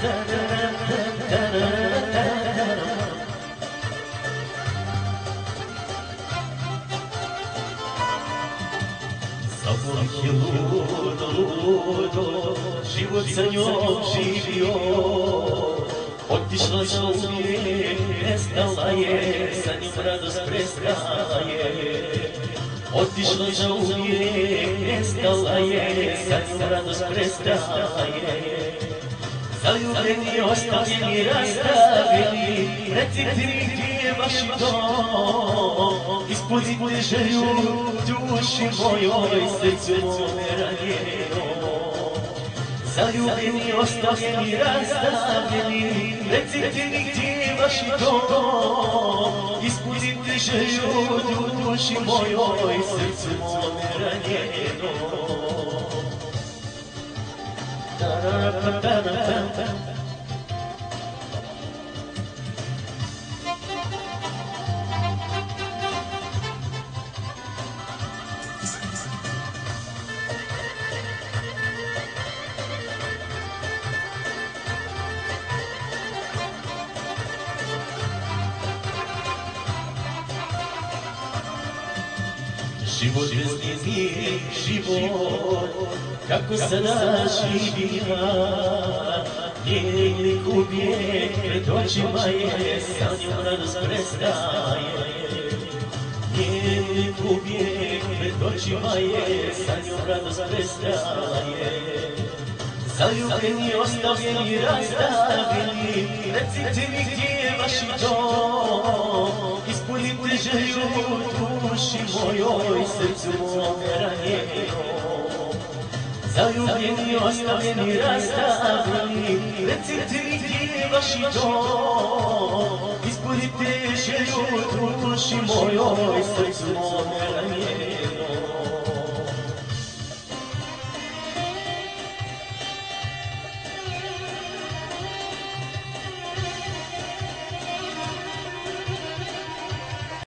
Zavolih je ludo, život sa njom živio. Otišla za uvijek, nestala je, sa njom radost prestala je. Otišla za uvijek, nestala je, sa njom radost prestala je. Zaljubljeni, ostavljeni, rastavljeni, recite mi gdje je vaš dom. Ispunite želju duši mojoj, srcu mome ranjenom. Zaljubljeni, ostavljeni, rastavljeni, recite mi gdje je vaš dom. Ispunite želju duši mojoj, srcu mome ranjenom. Život bez njih, život, kako sada živima. Njenik uvijek pred očima je, sa njom radost prestaje. Njenik uvijek pred očima je, sa njom radost prestaje. Zaljubljeni, ostavljeni, rastavljeni, recite mi gdje je vaš dom. Ispunite želju duši mojoj, srcu mome ranjenom. Zaljubljeni, ostavljeni, rastavljeni, recite mi gdje je vaš dom. Ispunite želju duši mojoj, srcu mome